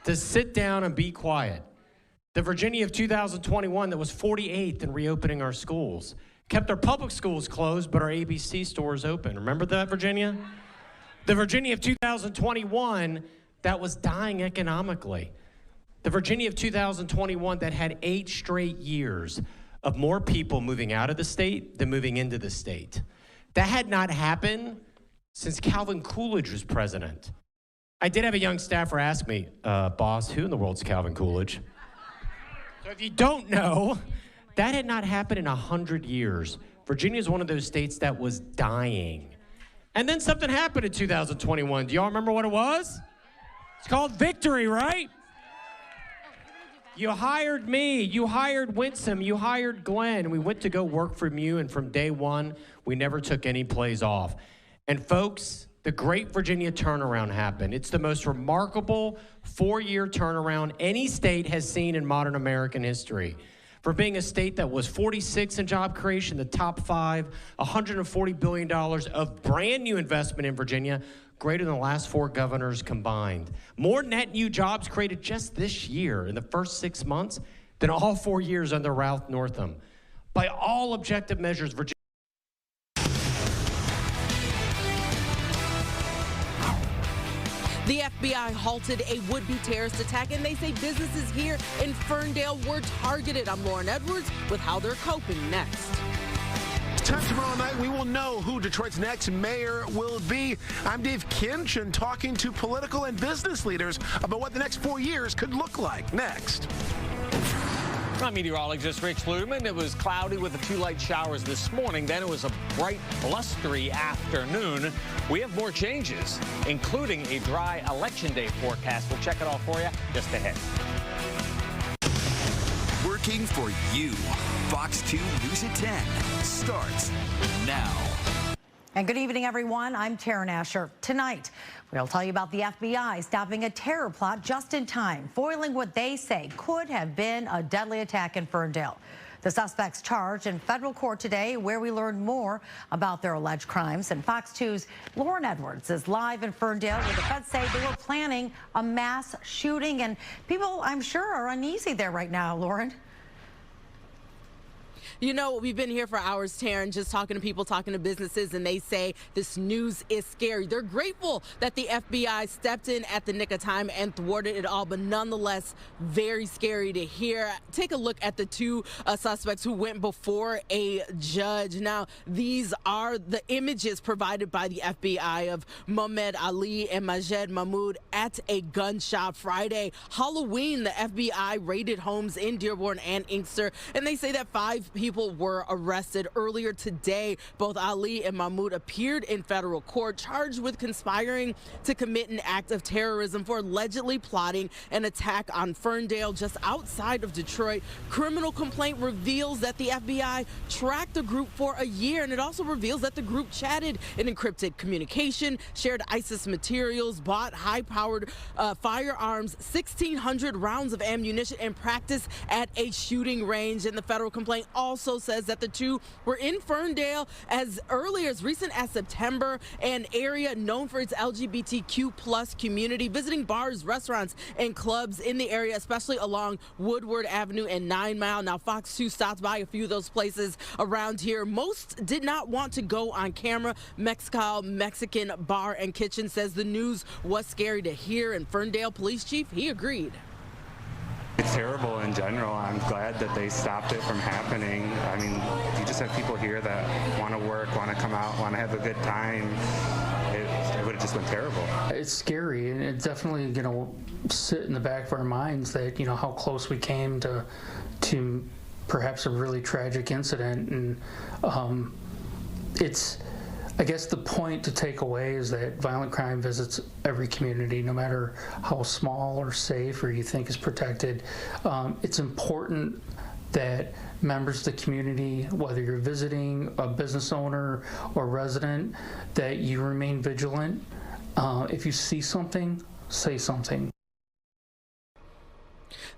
to sit down and be quiet. The Virginia of 2021 that was 48th in reopening our schools. Kept our public schools closed, but our ABC stores open. Remember that, Virginia? The Virginia of 2021 that was dying economically. The Virginia of 2021 that had 8 straight years of more people moving out of the state than moving into the state. That had not happened since Calvin Coolidge was president. I did have a young staffer ask me, boss, who in the world's Calvin Coolidge? So if you don't know, that had not happened in 100 years. Virginia is one of those states that was dying. And then something happened in 2021. Do y'all remember what it was? It's called victory, right? You hired me, you hired Winsome, you hired Glenn, and we went to go work for you, and from day one, we never took any plays off. And folks, the Great Virginia Turnaround happened. It's the most remarkable 4-year turnaround any state has seen in modern American history. For being a state that was 46 in job creation, the top 5, $140 billion of brand new investment in Virginia, greater than the last 4 governors combined. More net new jobs created just this year in the first 6 months than all 4 years under Ralph Northam. By all objective measures, Virginia. The FBI halted a would-be terrorist attack, and they say businesses here in Ferndale were targeted. I'm Lauren Edwards with how they're coping next. Time tomorrow night, we will know who Detroit's next mayor will be. I'm Dave Kinchin, talking to political and business leaders about what the next 4 years could look like. Next. I'm meteorologist Rich Ludeman. It was cloudy with a few light showers this morning. Then it was a bright, blustery afternoon. We have more changes, including a dry Election Day forecast. We'll check it all for you just ahead. Working for you. Fox 2 News at 10 starts now. And good evening, everyone. I'm Taryn Asher. Tonight, we'll tell you about the FBI stopping a terror plot just in time, foiling what they say could have been a deadly attack in Ferndale. The suspects charged in federal court today, where we learn more about their alleged crimes. And Fox 2's Lauren Edwards is live in Ferndale, where the feds say they were planning a mass shooting. And people, I'm sure, are uneasy there right now, Lauren. You know, we've been here for hours, Taryn, just talking to people, talking to businesses, and they say this news is scary. They're grateful that the FBI stepped in at the nick of time and thwarted it all, but nonetheless, very scary to hear. Take a look at the 2 suspects who went before a judge. Now, these are the images provided by the FBI of Mohamed Ali and Majed Mahmoud at a gun shop Friday. Halloween, the FBI raided homes in Dearborn and Inkster, and they say that 5 people were arrested earlier today. Both Ali and Mahmoud appeared in federal court, charged with conspiring to commit an act of terrorism for allegedly plotting an attack on Ferndale, just outside of Detroit. Criminal complaint reveals that the FBI tracked the group for a year, and it also reveals that the group chatted in encrypted communication, shared ISIS materials, bought high-powered firearms, 1,600 rounds of ammunition, and practiced at a shooting range. And the federal complaint also says that the 2 were in Ferndale as early as recent as September, an area known for its LGBTQ plus community, visiting bars, restaurants, and clubs in the area, especially along Woodward Avenue and 9 Mile. Now, Fox 2 stopped by a few of those places around here. Most did not want to go on camera. Mexcal Mexican Bar and Kitchen says the news was scary to hear, and Ferndale Police Chief, he agreed. It's terrible in general. I'm glad that they stopped it from happening. I mean, you just have people here that want to work, want to come out, want to have a good time. It would have just been terrible. It's scary, and it's definitely going to sit in the back of our minds that, you know, how close we came to perhaps a really tragic incident. And it's, I guess the point to take away is that violent crime visits every community, no matter how small or safe or you think is protected. It's important that members of the community, whether you're visiting a business owner or resident, that you remain vigilant. If you see something, say something.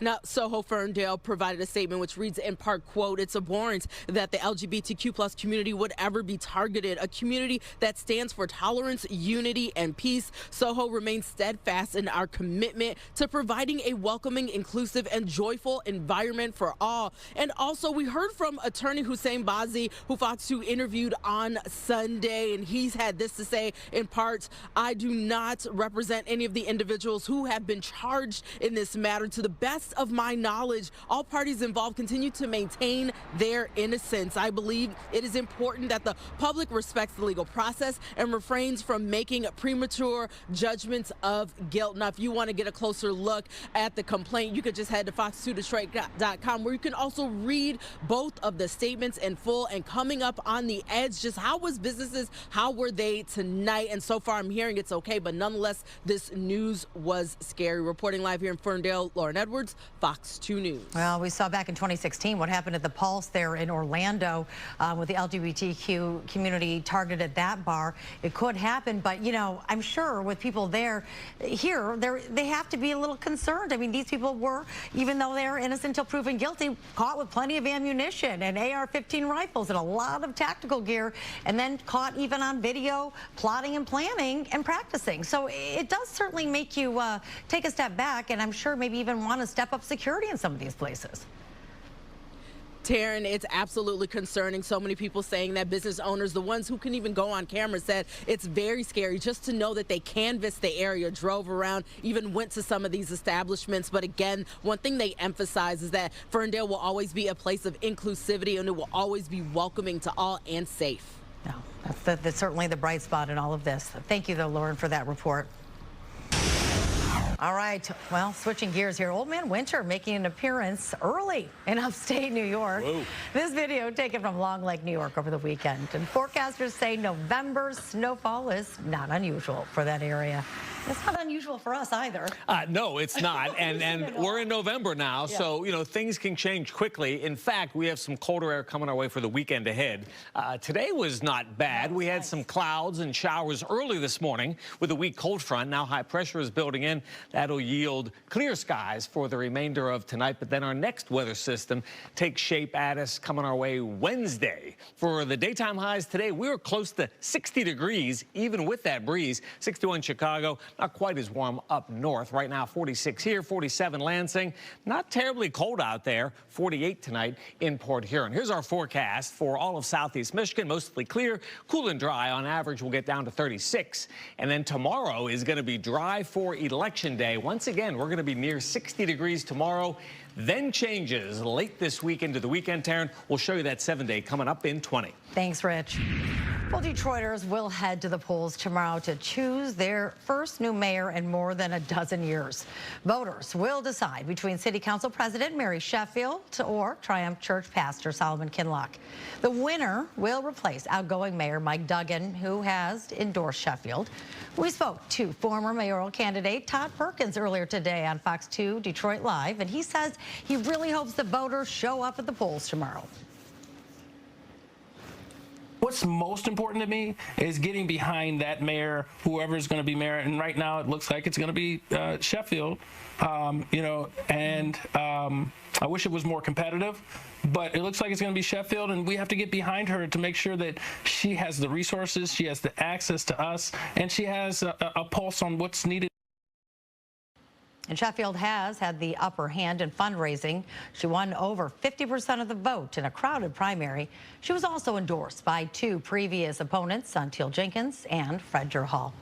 Now, Soho Ferndale provided a statement which reads in part, quote, "It's abhorrent that the LGBTQ plus community would ever be targeted, a community that stands for tolerance, unity, and peace. Soho remains steadfast in our commitment to providing a welcoming, inclusive, and joyful environment for all." And also, we heard from attorney Hussein Bazi, who Fox 2 interviewed on Sunday, and he's had this to say in part, "I do not represent any of the individuals who have been charged in this matter. To the best of my knowledge, all parties involved continue to maintain their innocence. I believe it is important that the public respects the legal process and refrains from making premature judgments of guilt." Now, if you want to get a closer look at the complaint, you could just head to fox2detroit.com, where you can also read both of the statements in full. And coming up on the edge, just how was businesses, how were they tonight? And so far, I'm hearing it's okay, but nonetheless, this news was scary. Reporting live here in Ferndale, Lauren Edwards, Fox 2 News. Well, we saw back in 2016 what happened at the Pulse there in Orlando with the LGBTQ community targeted at that bar. It could happen, but, you know, I'm sure with people there, here, they have to be a little concerned. I mean, these people were, even though they're innocent until proven guilty, caught with plenty of ammunition and AR-15 rifles and a lot of tactical gear, and then caught even on video plotting and planning and practicing. So it does certainly make you take a step back, and I'm sure maybe even want to step up security in some of these places. Taryn, it's absolutely concerning. So many people saying that, business owners, the ones who can even go on camera, said it's very scary just to know that they canvassed the area, drove around, even went to some of these establishments. But again, one thing they emphasize is that Ferndale will always be a place of inclusivity, and it will always be welcoming to all and safe. No, that's certainly the bright spot in all of this. Thank you, though, Lauren, for that report. All right, well, switching gears here. Old Man Winter making an appearance early in upstate New York. Whoa. This video taken from Long Lake, New York over the weekend. And forecasters say November's snowfall is not unusual for that area. It's not unusual for us either. No, it's not. and we're in November now, yeah. So, you know, things can change quickly. In fact, we have some colder air coming our way for the weekend ahead. Today was not bad. We had some clouds and showers early this morning with a weak cold front. Now high pressure is building in. That'll yield clear skies for the remainder of tonight. But then our next weather system takes shape at us coming our way Wednesday. For the daytime highs today, we were close to 60 degrees, even with that breeze. 61 Chicago. Not quite as warm up north. Right now, 46 here, 47 Lansing. Not terribly cold out there. 48 tonight in Port Huron. Here's our forecast for all of southeast Michigan. Mostly clear, cool and dry. On average, we'll get down to 36. And then tomorrow is going to be dry for Election Day. Once again, we're going to be near 60 degrees tomorrow. Then changes late this week into the weekend, Taryn. We'll show you that 7-day coming up in 20. Thanks, Rich. Well, Detroiters will head to the polls tomorrow to choose their first new mayor in more than a dozen years. Voters will decide between City Council President Mary Sheffield or Triumph Church Pastor Solomon Kinlock. The winner will replace outgoing Mayor Mike Duggan, who has endorsed Sheffield. We spoke to former mayoral candidate Todd Perkins earlier today on Fox 2 Detroit Live, and he says he really hopes the voters show up at the polls tomorrow. What's most important to me is getting behind that mayor, whoever's going to be mayor. And right now it looks like it's going to be Sheffield, you know, and I wish it was more competitive, but it looks like it's going to be Sheffield, and we have to get behind her to make sure that she has the resources, she has the access to us, and she has a pulse on what's needed. And Sheffield has had the upper hand in fundraising. She won over 50% of the vote in a crowded primary. She was also endorsed by two previous opponents, Sunteal Jenkins and Fred Hall.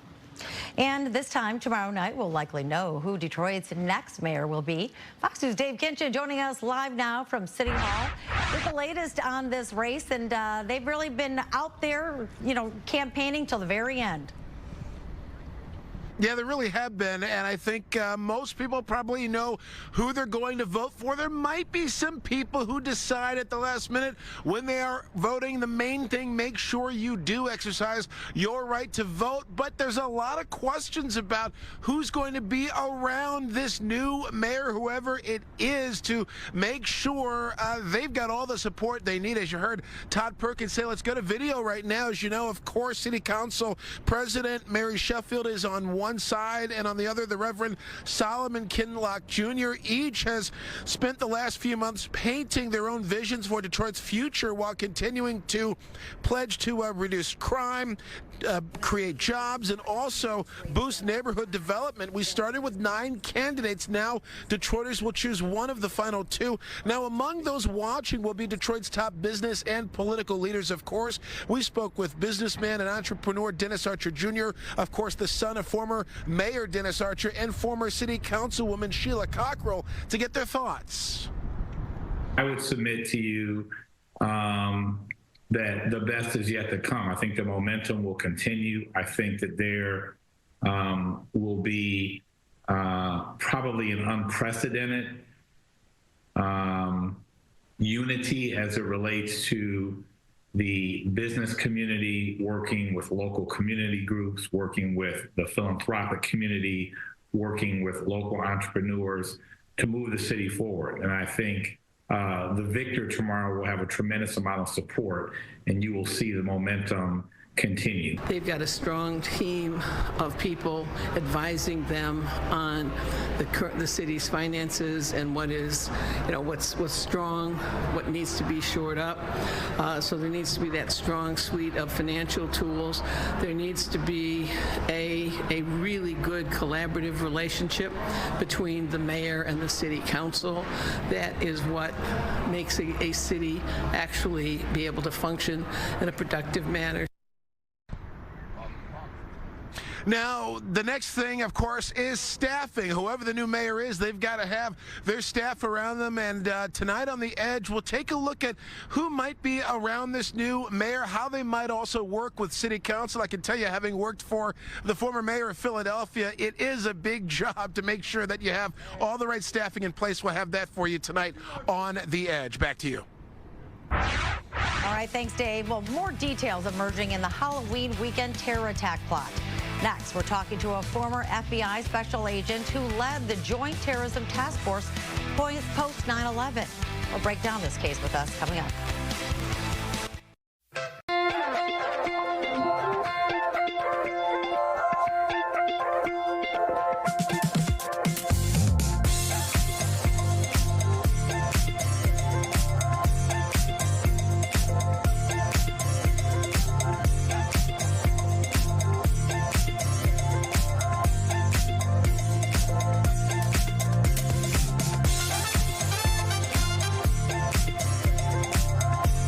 And this time tomorrow night, we'll likely know who Detroit's next mayor will be. Fox News' Dave Kinchin joining us live now from City Hall with the latest on this race. And they've really been out there, you know, campaigning till the very end. Yeah, there really have been, and I think most people probably know who they're going to vote for. There might be some people who decide at the last minute when they are voting. The main thing, make sure you do exercise your right to vote, but there's a lot of questions about who's going to be around this new mayor, whoever it is, to make sure they've got all the support they need. As you heard Todd Perkins say, let's go to video right now. As you know, of course, City Council President Mary Sheffield is on one side, and on the other, the Reverend Solomon Kinlock Jr. Each has spent the last few months painting their own visions for Detroit's future while continuing to pledge to reduce crime, create jobs, and also boost neighborhood development. We started with 9 candidates. Now Detroiters will choose one of the final 2. Now among those watching will be Detroit's top business and political leaders, of course. We spoke with businessman and entrepreneur Dennis Archer Jr., of course the son of former Mayor Dennis Archer, and former City Councilwoman Sheila Cockrell, to get their thoughts. I would submit to you that the best is yet to come. I think the momentum will continue. I think that there will be probably an unprecedented unity as it relates to the business community, working with local community groups, working with the philanthropic community, working with local entrepreneurs to move the city forward. And I think the victor tomorrow will have a tremendous amount of support, and you will see the momentum continue. They've got a strong team of people advising them on the city's finances and what is, what's strong, what needs to be shored up. So there needs to be that strong suite of financial tools. There needs to be a really good collaborative relationship between the mayor and the city council. That is what makes a city actually be able to function in a productive manner. Now, the next thing, of course, is staffing. Whoever the new mayor is, they've got to have their staff around them. And tonight on The Edge, we'll take a look at who might be around this new mayor, how they might also work with city council. I can tell you, having worked for the former mayor of Philadelphia, it is a big job to make sure that you have all the right staffing in place. We'll have that for you tonight on The Edge. Back to you. All right, thanks, Dave. Well, more details emerging in the Halloween weekend terror attack plot. Next, we're talking to a former FBI special agent who led the Joint Terrorism Task Force post 9/11. We'll break down this case with us coming up.